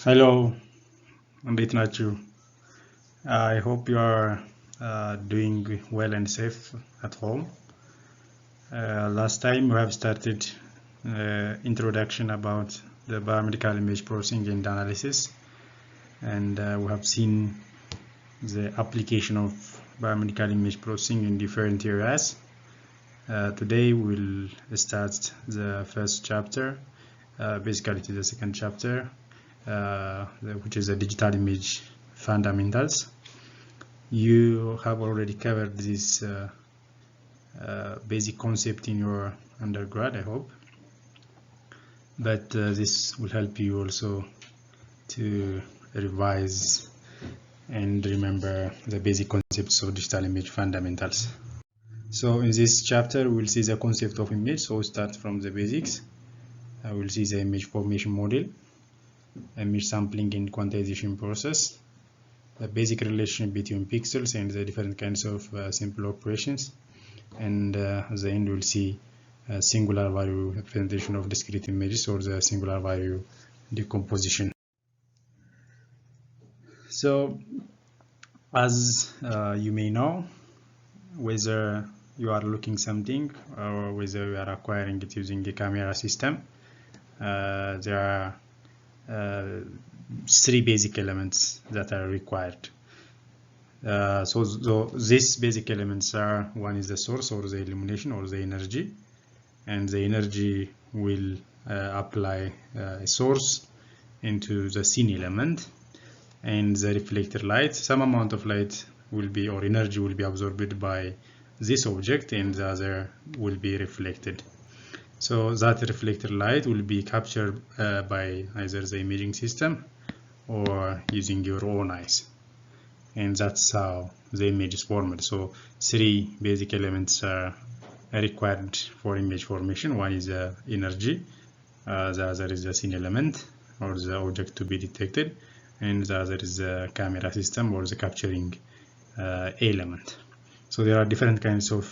Hello, እንዴት ናችሁ? I hope you are doing well and safe at home. Last time we have started introduction about the biomedical image processing and analysis, and we have seen the application of biomedical image processing in different areas. Today we'll start the first chapter, basically to the second chapter, which is the digital image fundamentals. You have already covered this basic concept in your undergrad, I hope, but this will help you also to revise and remember the basic concepts of digital image fundamentals. So in this chapter we'll see the concept of image. So we'll start from the basics. We'll see the image formation model, image sampling and quantization process, the basic relation between pixels and the different kinds of simple operations, and at the end we'll see singular value representation of discrete images, or the singular value decomposition. So as you may know, whether you are looking something or whether you are acquiring it using a camera system, there are three basic elements that are required. So these basic elements are: one is the source, or the illumination, or the energy, and the energy will apply a source into the scene element, and the reflector light, some amount of light will be, or energy will be absorbed by this object, and the other will be reflected. So that reflector light will be captured by either the imaging system or using your own eyes, and that's how the image is formed. So three basic elements are required for image formation. One is the energy, the other is the scene element, or the object to be detected, and the other is the camera system, or the capturing element. So there are different kinds of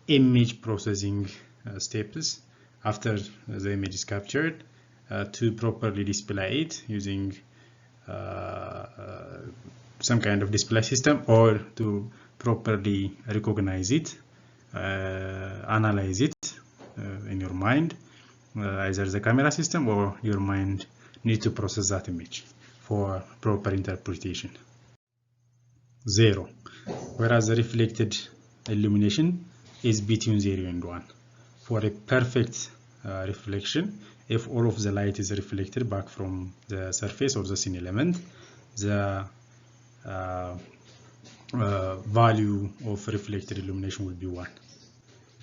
image processing steps after the image is captured to properly display it using some kind of display system, or to properly recognize it, analyze it in your mind. Either the camera system or your mind need to process that image for proper interpretation. 0, whereas the reflected illumination is between 0 and 1. For a perfect reflection, if all of the light is reflected back from the surface or the scene element, the value of reflected illumination will be 1.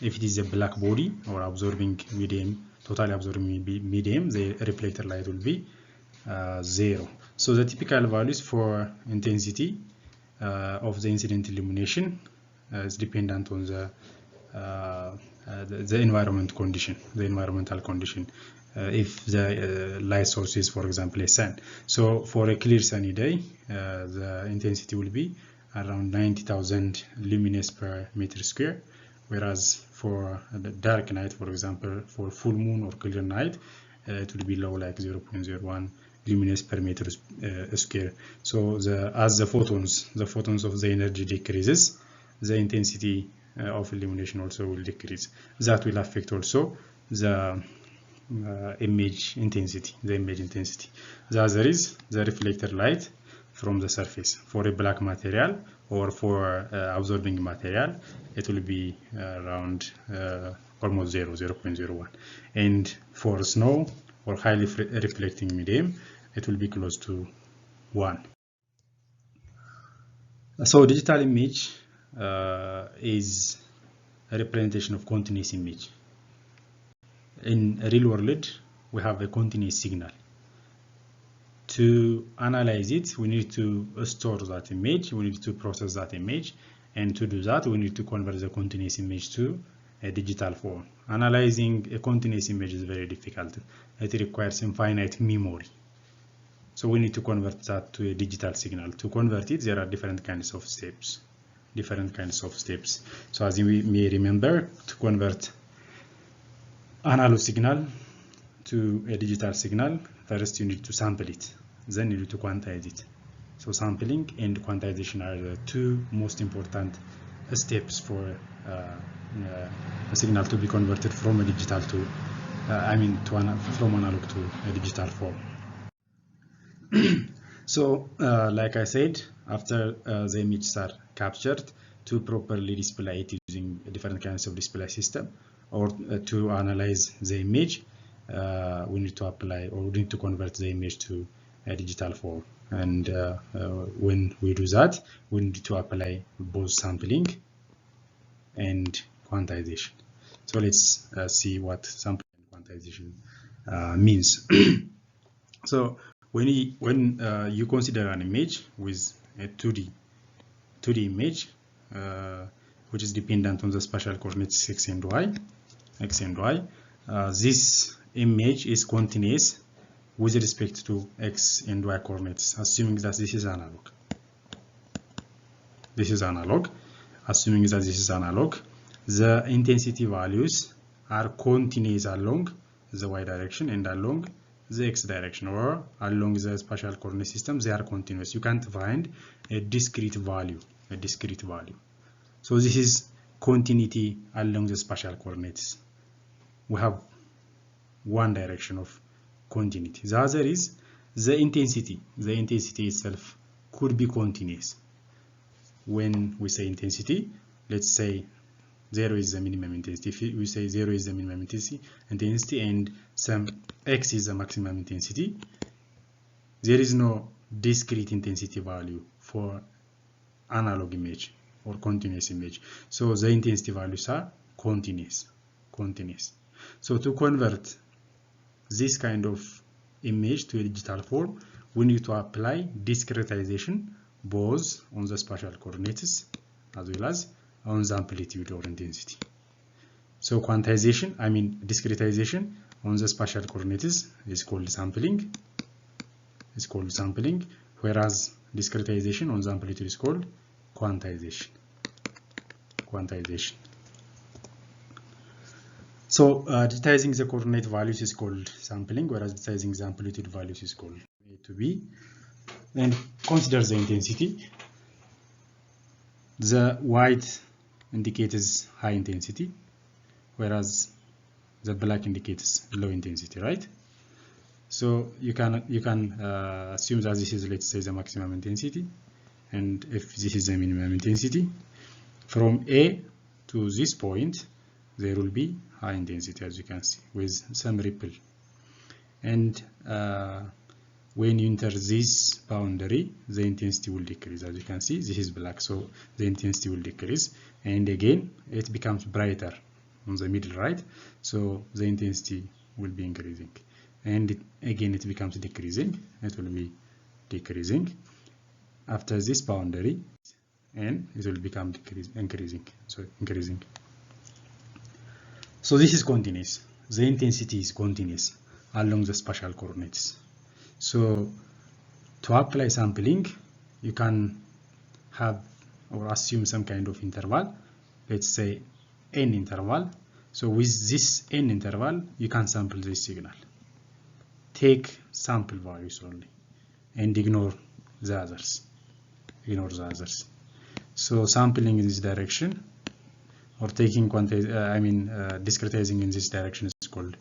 If it is a black body or absorbing medium, totally absorbing medium, the reflected light will be 0. So the typical values for intensity of the incident illumination is dependent on the environment condition, the environmental condition. If the light source is, for example, a sun. So for a clear sunny day, the intensity will be around 90,000 lumines per meter square, whereas for the dark night, for example, for full moon or clear night, it will be low, like 0.01 lumines per meter square. So as the photons of the energy decreases, the intensity of illumination also will decrease. That will affect also the image intensity. The other is the reflected light from the surface. For a black material or for absorbing material, it will be around almost 0.01, and for snow or highly reflecting medium, it will be close to 1. So digital image is a representation of continuous image. In real world, we have a continuous signal. To analyze it, we need to store that image, we need to process that image, and to do that, we need to convert the continuous image to a digital form. Analyzing a continuous image is very difficult. It requires infinite memory. So we need to convert that to a digital signal. To convert it, there are different kinds of steps. So as you may remember, to convert analog signal to a digital signal, first you need to sample it, then you need to quantize it. So sampling and quantization are the two most important steps for a signal to be converted from a digital to, from analog to a digital form. So, like I said, after the images are captured, to properly display it using different kinds of display system, or to analyze the image, we need to apply, or we need to convert the image to a digital form. And when we do that, we need to apply both sampling and quantization. So let's see what sampling and quantization means. So when you consider an image with a 2D image, which is dependent on the spatial coordinates x and y, this image is continuous with respect to x and y coordinates, assuming that this is analog. Assuming that this is analog, the intensity values are continuous along the y direction and along the x direction, or along the spatial coordinate system. They are continuous. You can't find a discrete value. So this is continuity along the spatial coordinates. We have one direction of continuity. The other is the intensity. The intensity itself could be continuous. When we say intensity, let's say 0 is the minimum intensity. If we say 0 is the minimum intensity and some x is the maximum intensity, there is no discrete intensity value for analog image or continuous image. So the intensity values are continuous. So to convert this kind of image to a digital form, we need to apply discretization both on the spatial coordinates as well as on the amplitude or intensity. So discretization on the spatial coordinates is called sampling. Whereas discretization on the amplitude is called quantization. So digitizing the coordinate values is called sampling, whereas digitizing the amplitude values is called A to B. And consider the intensity. The white indicates high intensity, whereas the black indicates low intensity, right? So you can assume that this is, let's say, the maximum intensity, and if this is the minimum intensity, from A to this point there will be high intensity, as you can see, with some ripple. And when you enter this boundary, the intensity will decrease. As you can see, this is black, so the intensity will decrease, and again it becomes brighter on the middle, right? So the intensity will be increasing, and again it becomes decreasing. It will be decreasing after this boundary, and it will become increasing. So this is continuous. The intensity is continuous along the spatial coordinates. So to apply sampling, you can have or assume some kind of interval, let's say n interval. So with this n interval, you can sample this signal. Take sample values only and ignore the others. So sampling in this direction, or taking discretizing in this direction, is called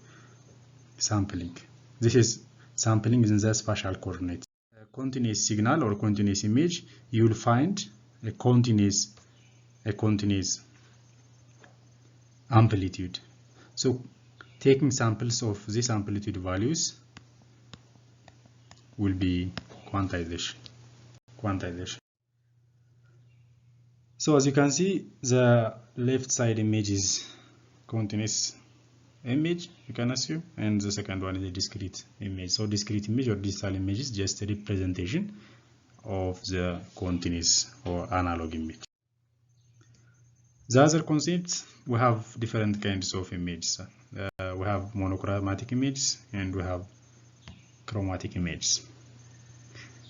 sampling. This is sampling in the spatial coordinates. A continuous signal or continuous image, you will find a continuous amplitude. So taking samples of these amplitude values will be quantization. So as you can see, the left side image is continuous image, you can assume, and the second one is a discrete image. So discrete image or digital image is just a representation of the continuous or analog image. The other concepts, we have different kinds of images. We have monochromatic images and we have chromatic images.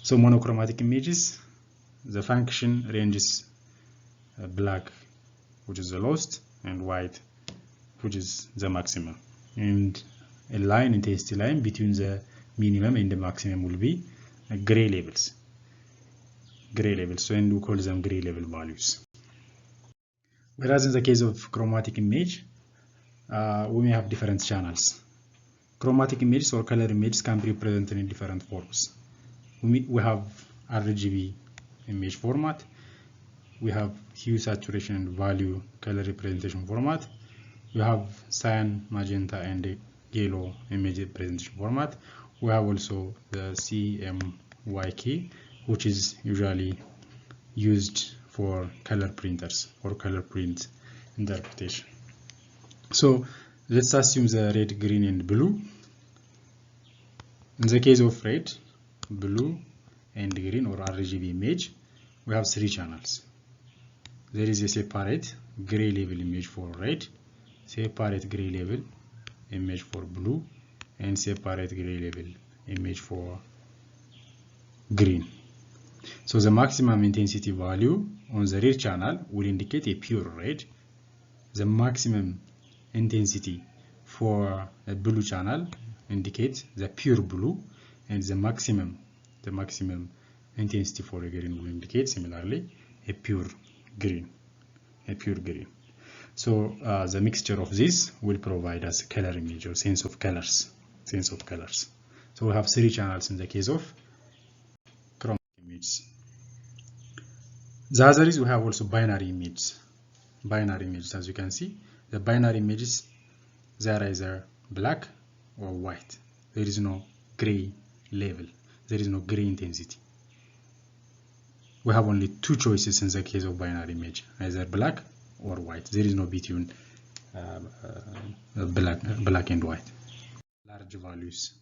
So monochromatic images, the function ranges black, which is the lowest, and white, which is the maximum. And a line, intensity line between the minimum and the maximum will be gray levels. So, and we call them gray level values. Whereas in the case of chromatic image, we may have different channels. Chromatic images or color images can be represented in different forms. We have RGB image format, we have hue, saturation, and value color representation format, we have cyan, magenta, and yellow image representation format. We have also the CMYK, which is usually used for color printers or color print interpretation. So let's assume the red, green, and blue. In the case of red, blue, and green or RGB image, we have 3 channels. There is a separate gray level image for red, separate gray level image for blue, and separate gray level image for green. So the maximum intensity value on the red channel will indicate a pure red. The maximum intensity for a blue channel indicates the pure blue, and the maximum intensity for a green will indicate similarly a pure green. So the mixture of this will provide us a color image or sense of colors. So we have 3 channels in the case of chromatic images. The other is we have also binary images. As you can see, the binary images, they are either black or white. There is no gray level. There is no gray intensity. We have only 2 choices in the case of binary image, either black or white. There is no between black and white. Large values.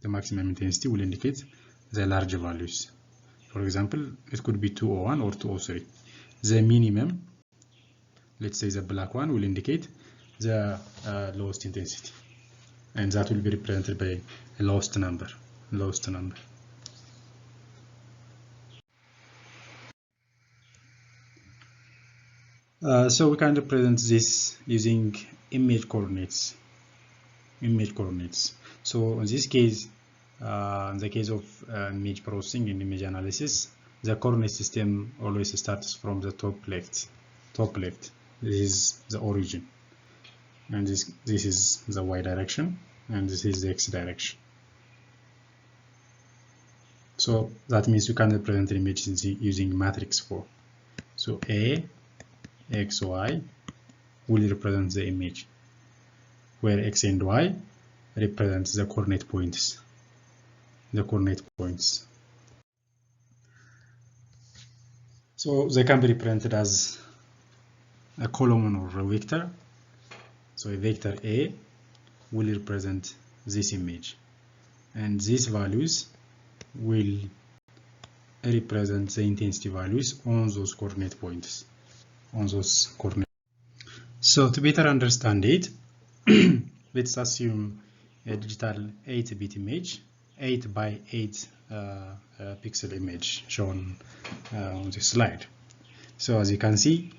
The maximum intensity will indicate the large values. For example, it could be 201 or 203. The minimum, let's say the black one, will indicate the lowest intensity, and that will be represented by a lowest number. So we can represent this using image coordinates. So in this case, in the case of image processing and image analysis, the coordinate system always starts from the top left. This is the origin, and this is the y direction, and this is the x direction. So that means you can represent the image using matrix form. So A, X, Y will represent the image, where X and Y represents the coordinate points. So they can be represented as a column or a vector. So a vector A will represent this image, and these values will represent the intensity values on those coordinate points. So to better understand it, let's assume a digital 8-bit image, 8 by 8 pixel image shown on this slide. So as you can see,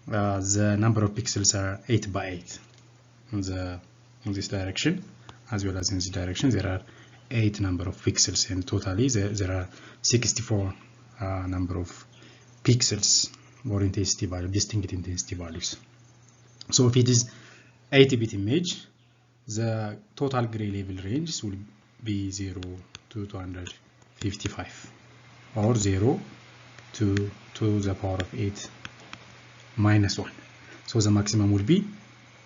the number of pixels are 8 by 8 on this direction, as well as in this direction. There are 8 number of pixels, and totally there are 64 number of pixels or intensity value, distinct intensity values. So if it is 8-bit image, the total gray level range will be 0 to 255, or 0 to the power of 8 minus 1. So the maximum will be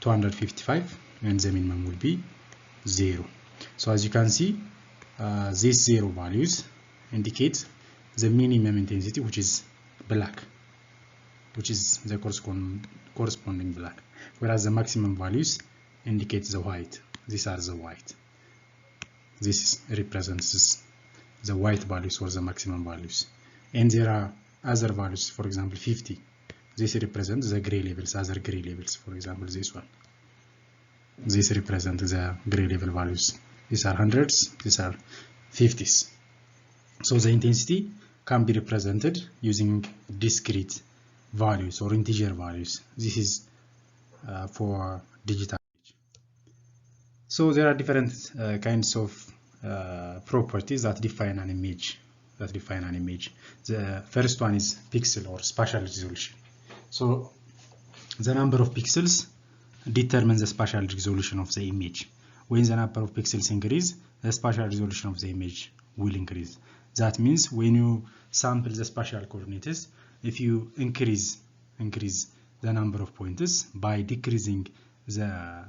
255 and the minimum will be 0. So as you can see, these 0 values indicate the minimum intensity, which is black, which is the corresponding black, whereas the maximum values indicate the white. These are the white. This represents the white values or the maximum values, and there are other values. For example, 50. This represents the gray levels, other gray levels. For example, this one. This represents the gray level values. These are hundreds. These are 50s. So the intensity can be represented using discrete values or integer values. This is for digital image. So there are different kinds of properties that define an image. The first one is pixel or spatial resolution. So the number of pixels determines the spatial resolution of the image. When the number of pixels increase, the spatial resolution of the image will increase. That means when you sample the spatial coordinates, if you increase the number of points by decreasing the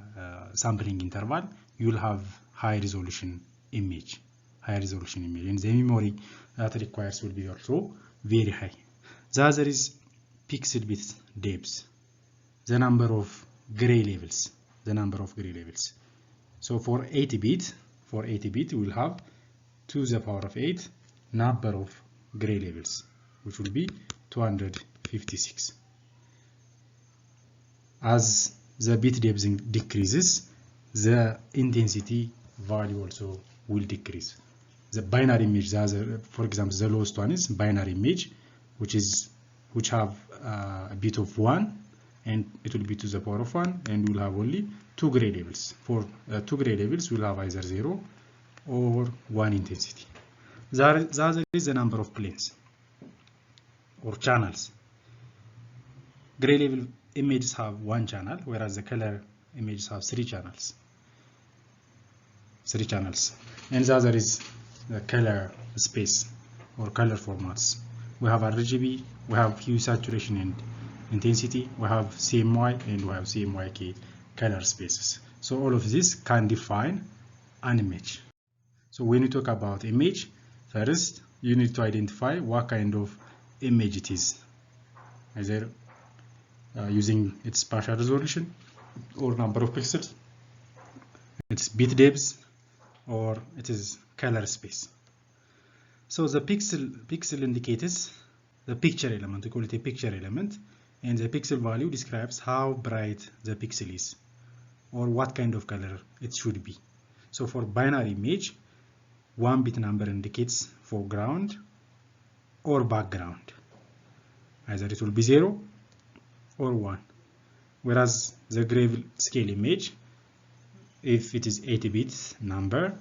sampling interval, you will have high resolution image. And the memory that requires will be also very high. The other is pixel bit depth, the number of gray levels. So for 80 bit, we will have to the power of 8 number of gray levels, which will be 256. As the bit depth decreases, the intensity value also will decrease. The binary image, for example, the lowest one is binary image, which have a bit of 1, and it will be to the power of 1, and we'll have only 2 gray levels. For 2 gray levels, we'll have either 0 or 1 intensity. The other is the number of planes or channels. Gray level images have 1 channel, whereas the color images have 3 channels. And the other is the color space or color formats. We have RGB, we have hue, saturation, and intensity, we have CMY, and we have CMYK color spaces. So all of this can define an image. So when you talk about image, first you need to identify what kind of image it is, either using its spatial resolution or number of pixels, its bit depth, or it is color space. So the pixel indicates the picture element. We call it a picture element, and the pixel value describes how bright the pixel is or what kind of color it should be. So for binary image, 1 bit number indicates foreground or background. Either it will be 0 or 1. Whereas the grayscale image, if it is 80 bit number,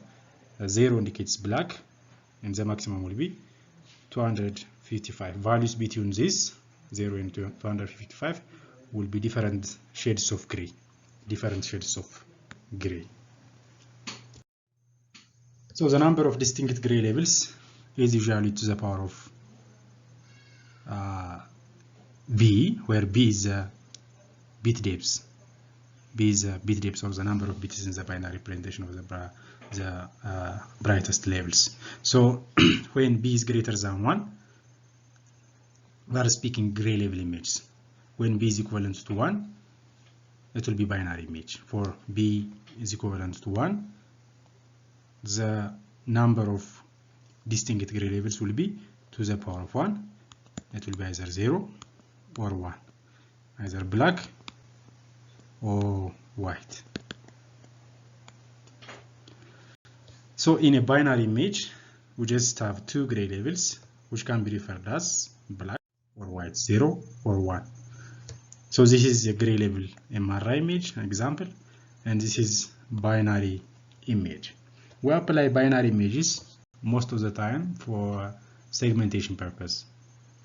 0 indicates black, and the maximum will be 255. Values between this 0 and 255 will be different shades of gray. So the number of distinct gray levels is usually to the power of B, where B is the bit depth. Or the number of bits in the binary representation of the brightest levels. So when B is greater than 1, we are speaking gray level image. When B is equivalent to 1, it will be binary image. For B is equivalent to 1, the number of distinct gray levels will be to the power of 1. It will be either 0 or 1, either black or white. So in a binary image, we just have 2 gray levels, which can be referred as black or white, 0 or 1. So this is a gray level MRI image, an example, and this is binary image. We apply binary images most of the time for segmentation purpose.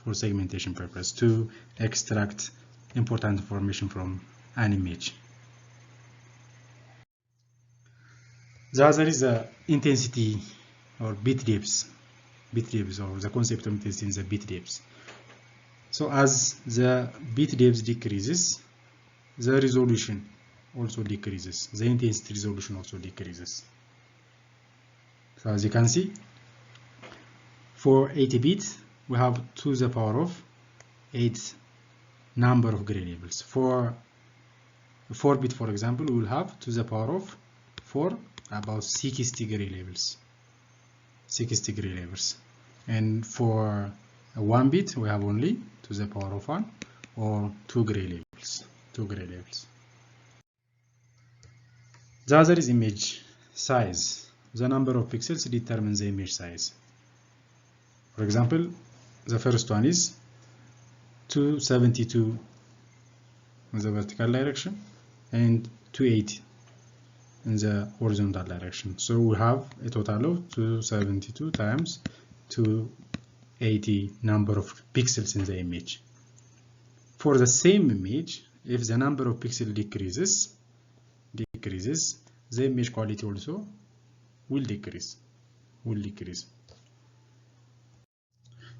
To extract important information from an image. The other is the intensity or bit depth, or the concept of intensity in the bit depth. So as the bit depth decreases, the resolution also decreases. The intensity resolution also decreases. So as you can see, for 80 bit, we have to the power of 8 number of gray levels. For 4 bit, for example, we will have to the power of 4 about 60 gray levels. And for 1 bit, we have only to the power of 1 or 2 gray levels. The other is image size. The number of pixels determines the image size. For example, the first one is 272 in the vertical direction and 280 in the horizontal direction. So we have a total of 272 times 280 number of pixels in the image. For the same image, if the number of pixels decreases, the image quality also will decrease.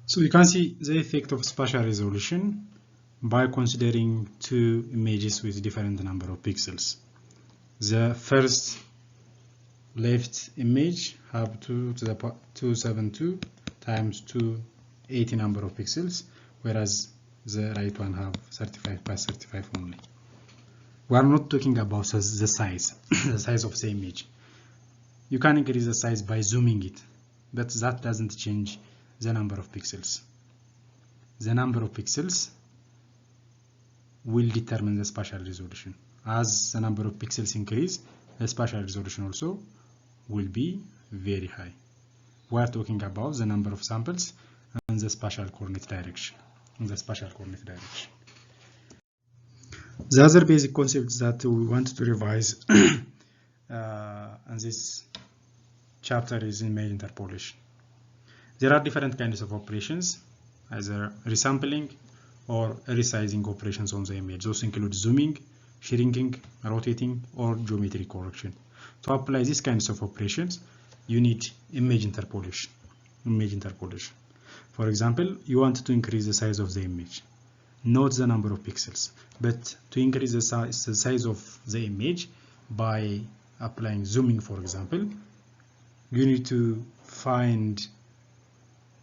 So you can see the effect of spatial resolution by considering two images with different number of pixels. The first left image have 272 times 280 number of pixels, whereas the right one have 35 by 35 only. We are not talking about the size, the size of the image. You can increase the size by zooming it, but that doesn't change the number of pixels. The number of pixels will determine the spatial resolution. As the number of pixels increase, the spatial resolution also will be very high. We are talking about the number of samples and the spatial coordinate direction. The other basic concepts that we want to revise in this chapter is image interpolation. There are different kinds of operations, either resampling or resizing operations on the image. Those include zooming, shrinking, rotating, or geometry correction. To apply these kinds of operations, you need image interpolation. For example, you want to increase the size of the image, not the number of pixels, but to increase the size of the image by applying zooming, for example, you need to find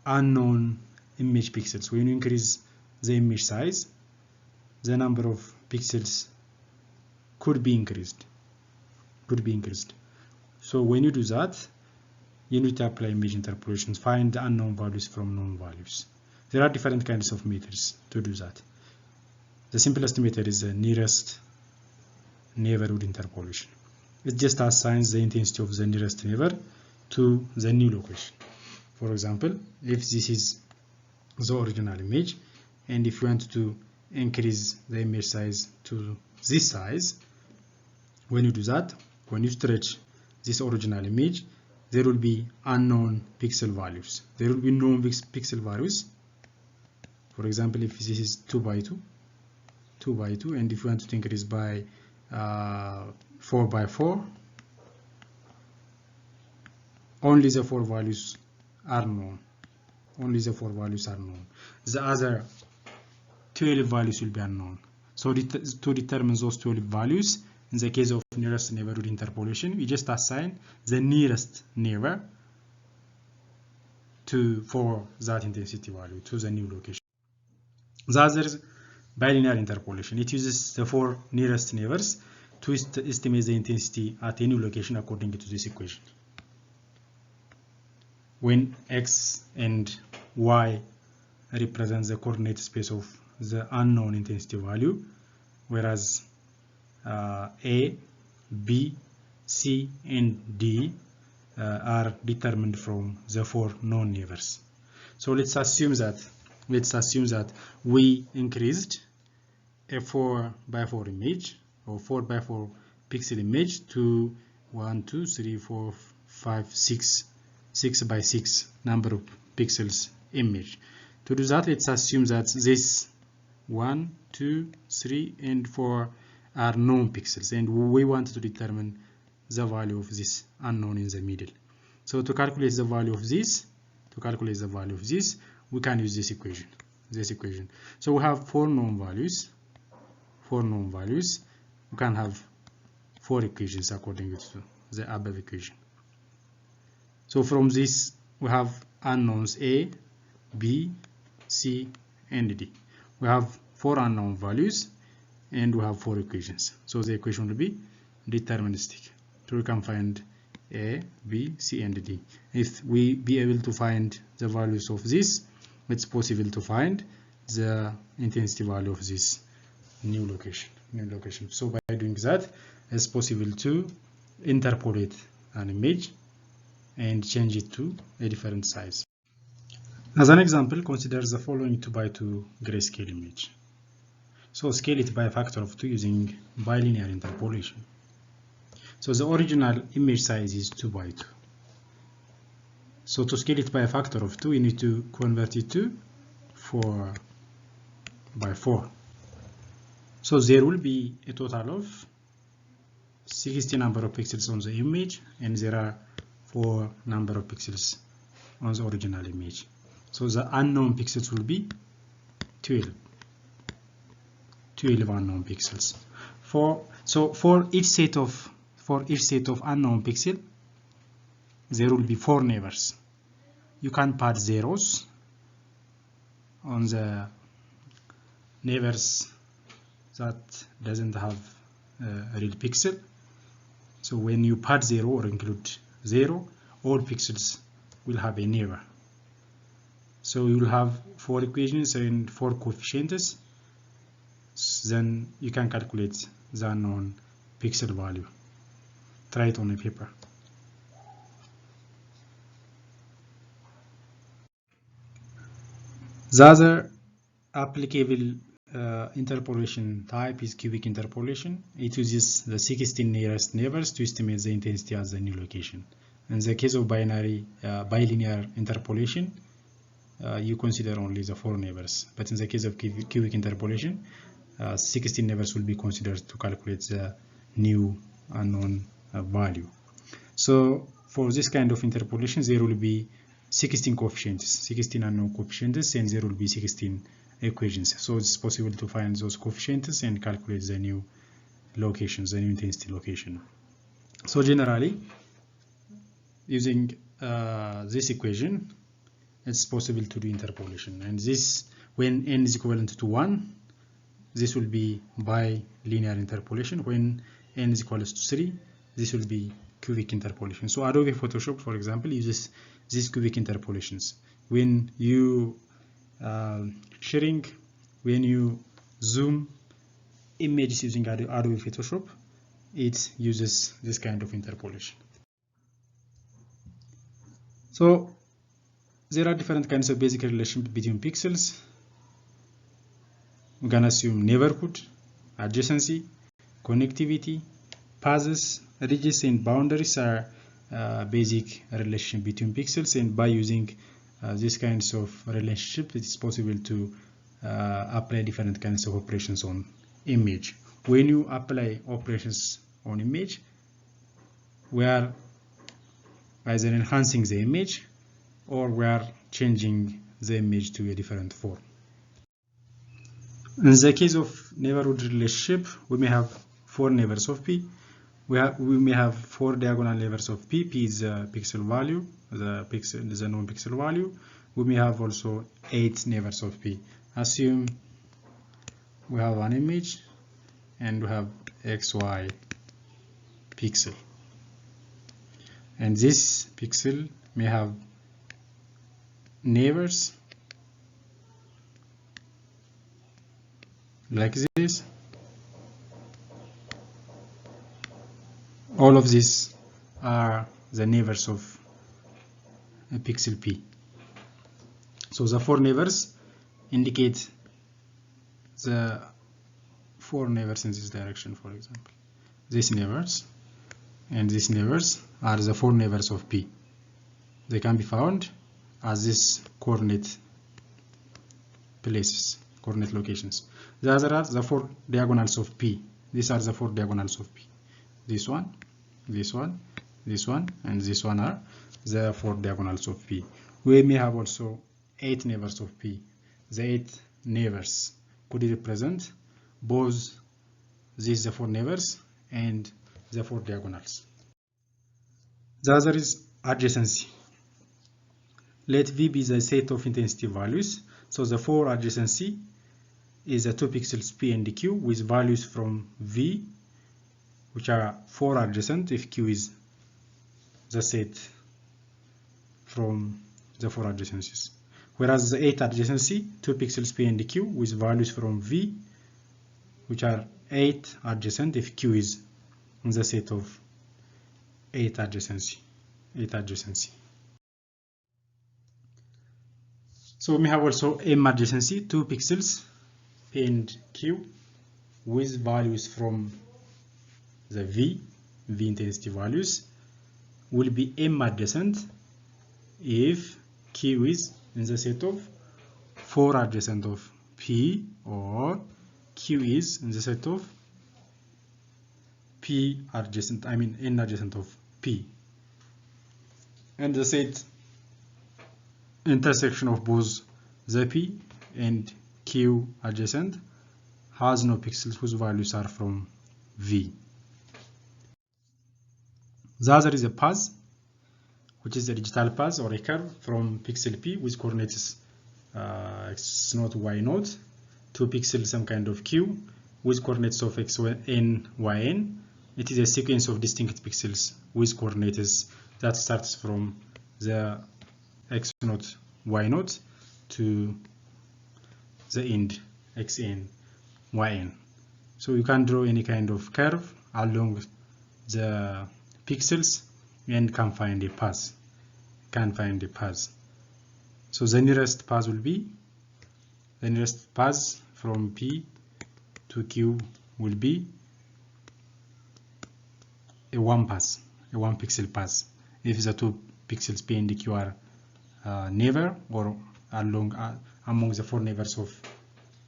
unknown image pixels. When you increase the image size, the number of pixels could be increased. So when you do that, you need to apply image interpolation, find the unknown values from known values. There are different kinds of methods to do that. The simplest method is the nearest neighborhood interpolation. It just assigns the intensity of the nearest neighbor to the new location. For example, if this is the original image, and if you want to increase the image size to this size, when you do that, when you stretch this original image, there will be unknown pixel values. There will be known pixel values. For example, if this is 2 by 2, and if you want to increase by 4 by 4, only the 4 values are known. The other 12 values will be unknown. So to determine those 12 values, in the case of nearest neighborhood interpolation, we just assign the nearest neighbor for that intensity value to the new location. The other is bilinear interpolation. It uses the 4 nearest neighbors to estimate the intensity at any location according to this equation. When x and y represent the coordinate space of the unknown intensity value, whereas A, B, C, and D are determined from the 4 known neighbors. So let's assume that we increased a 4 by 4 image, or 4 by 4 pixel image, to 1, 2, 3, 4, 5, 6 by 6 number of pixels image. To do that, let's assume that this 1, 2, 3, and 4 are known pixels, and we want to determine the value of this unknown in the middle. So to calculate the value of this, we can use this equation. So we have 4 known values. We can have 4 equations according to the above equation. So from this, we have unknowns A, B, C, and D. We have 4 unknown values, and we have 4 equations. So the equation will be deterministic. So we can find A, B, C, and D. If we be able to find the values of this, it's possible to find the intensity value of this new location. So by doing that, it's possible to interpolate an image and change it to a different size. As an example, consider the following 2 by 2 grayscale image. So scale it by a factor of 2 using bilinear interpolation. So the original image size is 2 by 2. So to scale it by a factor of 2, you need to convert it to 4 by 4. So there will be a total of 60 number of pixels on the image, and there are 4 number of pixels on the original image. So the unknown pixels will be 12 unknown pixels. For each set of unknown pixel, there will be 4 neighbors. You can put zeros on the neighbors that doesn't have a real pixel. So when you put 0 or include 0, all pixels will have a neighbor. So you will have 4 equations and 4 coefficients. Then you can calculate the unknown pixel value. Try it on a paper. The other applicable interpolation type is cubic interpolation. It uses the 16 nearest neighbors to estimate the intensity at the new location. In the case of bilinear interpolation, you consider only the 4 neighbors. But in the case of cubic interpolation, 16 neighbors will be considered to calculate the new unknown value. So for this kind of interpolation, there will be 16 coefficients, 16 unknown coefficients, and there will be 16 equations. So it's possible to find those coefficients and calculate the new locations, the new intensity location. So generally, using this equation, it's possible to do interpolation. And this, when n is equivalent to 1, this will be bilinear interpolation. When n is equal to 3, this will be cubic interpolation. So Adobe Photoshop, for example, uses these cubic interpolations. When you shrink, when you zoom images using Adobe Photoshop, it uses this kind of interpolation. So there are different kinds of basic relations between pixels. We're gonna assume neighborhood, adjacency, connectivity, paths, ridges, and boundaries are basic relation between pixels, and by using these kinds of relationship, it is possible to apply different kinds of operations on image. When you apply operations on image, we are either enhancing the image or we are changing the image to a different form. In the case of neighborhood relationship, we may have 4 neighbors of P. We may have 4 diagonal neighbors of P. P is the pixel value, the known pixel value. We may have also 8 neighbors of P. Assume we have an image and we have XY pixel. And this pixel may have neighbors like this. All of these are the neighbors of a pixel P. So the 4 neighbors indicate the 4 neighbors in this direction, for example. These neighbors and these neighbors are the 4 neighbors of P. They can be found as these coordinate places, coordinate locations. The other are the 4 diagonals of P. These are the 4 diagonals of P. This one, this one, this one, and this one are the 4 diagonals of P. We may have also 8 neighbors of P. The 8 neighbors could represent both these 4 neighbors and the 4 diagonals. The other is adjacency. Let V be the set of intensity values. So the 4 adjacency is the 2 pixels P and Q with values from V, which are 4 adjacent if Q is the set from the 4 adjacencies. Whereas the 8 adjacency, 2 pixels P and Q with values from V, which are 8 adjacent if Q is in the set of 8 adjacency. So we may have also M adjacency, 2 pixels P and Q with values from the V, V intensity values will be M adjacent if Q is in the set of 4 adjacent of P, or Q is in the set of P adjacent, N adjacent of P. And the set intersection of both the P and Q adjacent has no pixels whose values are from V. The other is a path, which is a digital path or a curve from pixel P with coordinates x0, y0 to pixel some kind of Q with coordinates of xn, yn. It is a sequence of distinct pixels with coordinates that starts from the x0, y0 to the end xn, yn. So you can draw any kind of curve along the pixels and can find a path. So the nearest path will be, the nearest path from P to Q will be a one pixel path. If the two pixels P and Q are neighbor or among the 4 neighbors of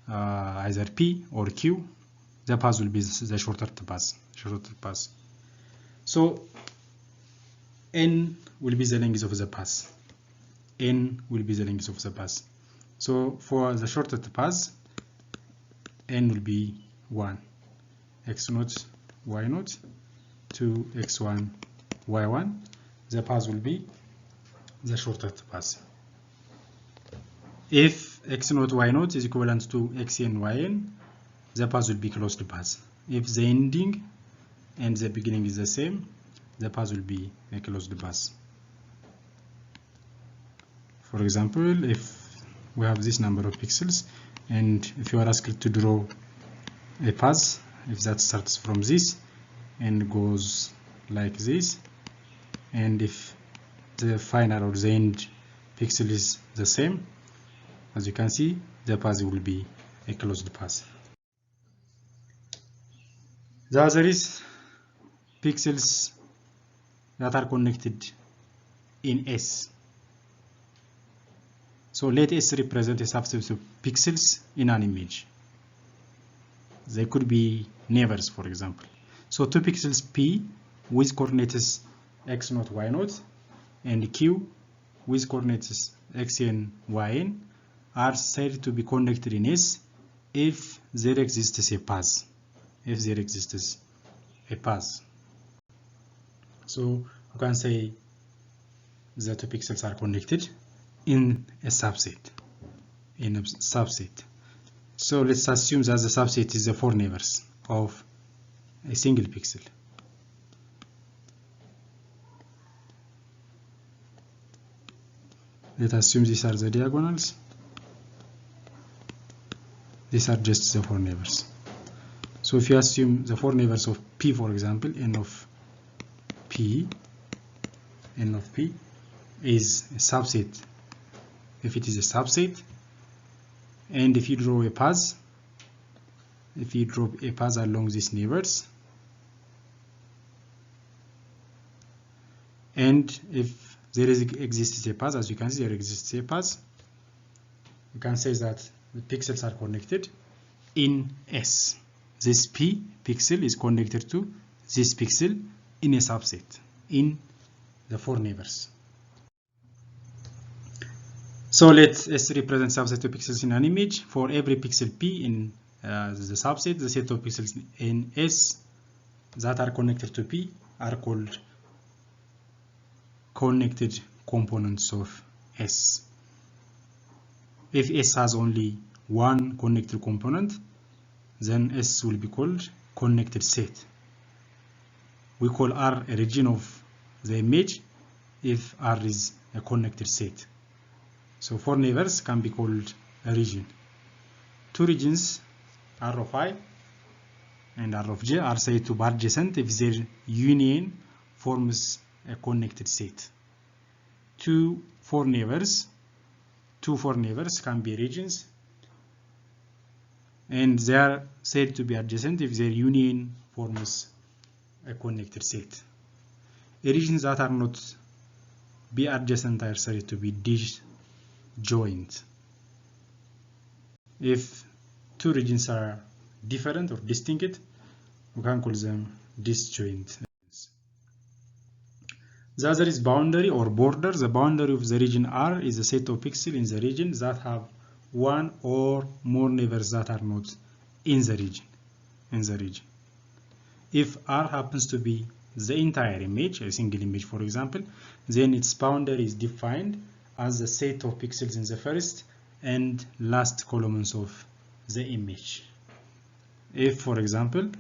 either P or Q, the path will be the shorter path. So N will be the length of the path. So for the shortest path, N will be 1, x0, y0 to x1, y1. The path will be the shortest path. If x0, y0 is equivalent to xn, yn, the path will be closed path. If the ending and the beginning is the same, the path will be a closed path. For example, if we have this number of pixels, and if you are asked to draw a path, if that starts from this and goes like this, and if the final or the end pixel is the same, as you can see, the path will be a closed path. The other is pixels that are connected in S. So let S represent a subset of pixels in an image. They could be neighbors, for example. So 2 pixels P with coordinates x0, y0 and Q with coordinates xn, yn are said to be connected in S if there exists a path. So you can say the 2 pixels are connected in a subset. So let's assume that the subset is the 4 neighbors of a single pixel. Let's assume these are the diagonals. These are just the 4 neighbors. So if you assume the 4 neighbors of P, for example, n of P is a subset, if it is a subset, and if you draw a path, along these neighbors, and if there exists a path, as you can see, there exists a path, you can say that the pixels are connected in S. This P pixel is connected to this pixel in a subset in the 4 neighbors. So let S represent subset of pixels in an image. For every pixel P in the subset, the set of pixels in S that are connected to P are called connected components of S. If S has only one connected component, then S will be called connected set. We call R a region of the image if R is a connected set. So 4 neighbors can be called a region. 2 regions, R of I and R of J, are said to be adjacent if their union forms a connected set. 2 4 neighbors can be regions, and they are said to be adjacent if their union forms a connected set. Regions that are not be adjacent are said to be disjoint. If two regions are different or distinct, we can call them disjoint. The other is boundary or border. The boundary of the region R is a set of pixels in the region that have one or more neighbors that are not in the region. If R happens to be the entire image, a single image for example, then its boundary is defined as the set of pixels in the first and last columns of the image. If, for example,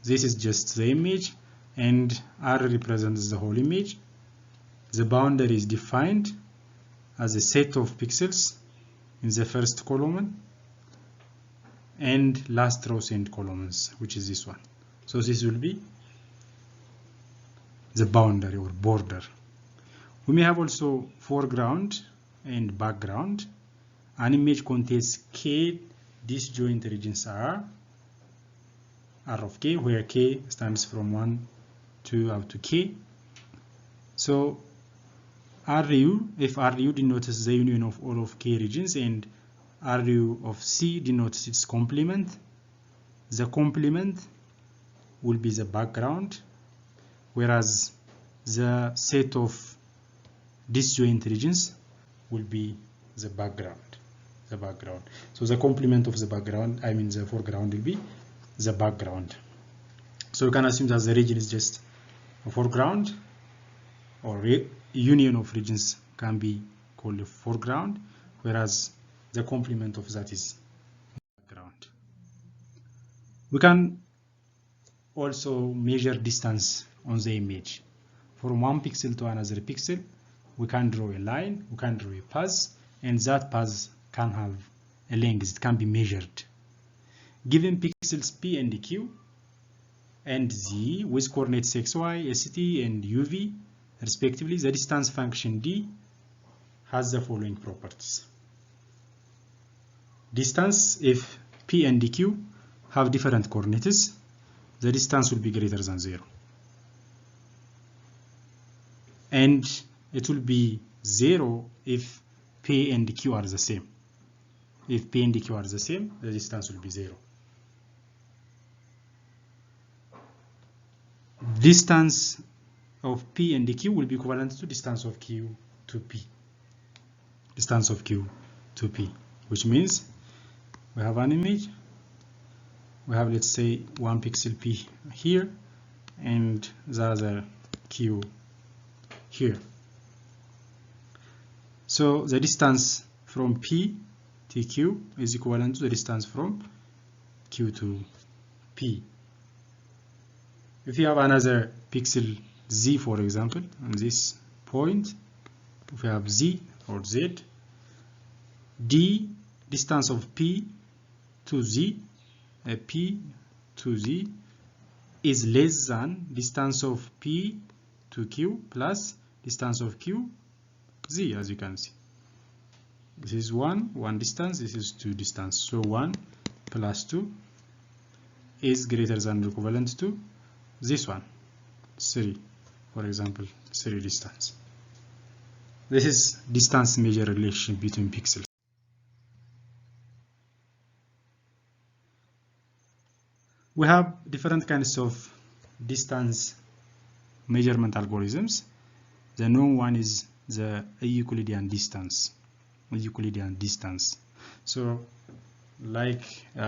this is just the image and R represents the whole image, the boundary is defined as a set of pixels in the first column and last rows and columns, which is this one. So this will be the boundary or border. We may have also foreground and background. An image contains k disjoint regions R of k, where k stands from 1 to up to k. So RU, if RU denotes the union of all of k regions and RU of C denotes its complement, the complement will be the background, whereas the set of disjoint regions will be the background. So the complement of the background, I mean the foreground, will be the background. So you can assume that the region is just a foreground, or union of regions can be called a foreground, whereas the complement of that is background. We can also measure distance on the image. From one pixel to another pixel, we can draw a line, we can draw a path, and that path can have a length, it can be measured. Given pixels P and Q and Z with coordinates XY, ST, and UV, respectively, the distance function D has the following properties. Distance, if P and Q have different coordinates, the distance will be greater than 0. And it will be 0 if P and Q are the same. If P and Q are the same, the distance will be 0. Distance of P and Q will be equivalent to distance of Q to P. Distance of Q to P, which means we have an image, we have, let's say, one pixel P here and the other Q here. So the distance from P to Q is equivalent to the distance from Q to P. If you have another pixel Z, for example, on this point, if we have Z or Z, D, distance of P to Z, P to Z is less than distance of P to Q plus distance of Q Z, as you can see. This is one distance, this is 2 distance. So 1 plus 2 is greater than or equivalent to this one, 3, for example, 3 distance. This is distance measure relation between pixels. We have different kinds of distance measurement algorithms. The known one is the Euclidean distance. So, like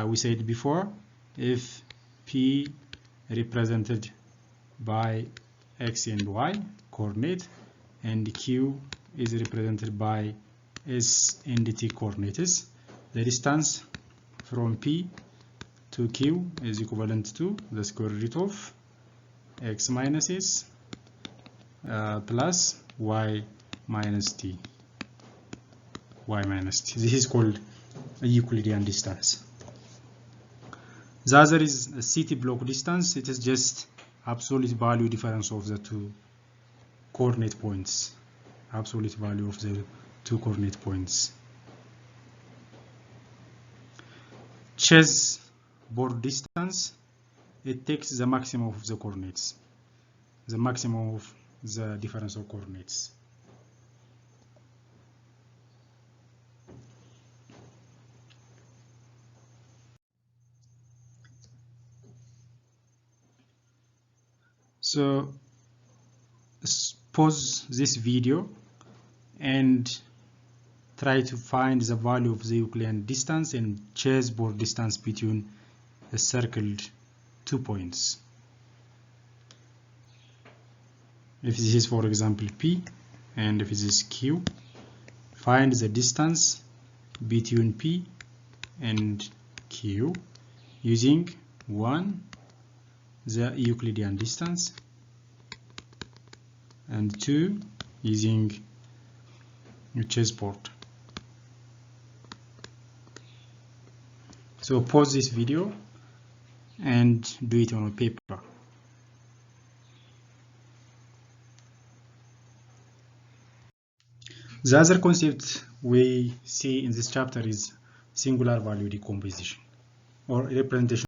we said before, if P represented by X and Y coordinate and Q is represented by S and T coordinates, the distance from P to Q is equivalent to the square root of X minus S plus Y minus T. This is called a Euclidean distance. The other is a city block distance. It is just absolute value difference of the two coordinate points. Absolute value of the two coordinate points. Chess board distance. It takes the maximum of the coordinates. the maximum of the difference of coordinates. So pause this video and try to find the value of the Euclidean distance and chessboard distance between the circled 2 points. If this is, for example, P, and if this is Q, find the distance between P and Q using 1, the Euclidean distance, and 2, using a chessboard. So pause this video and do it on a paper. The other concept we see in this chapter is singular value decomposition, or representation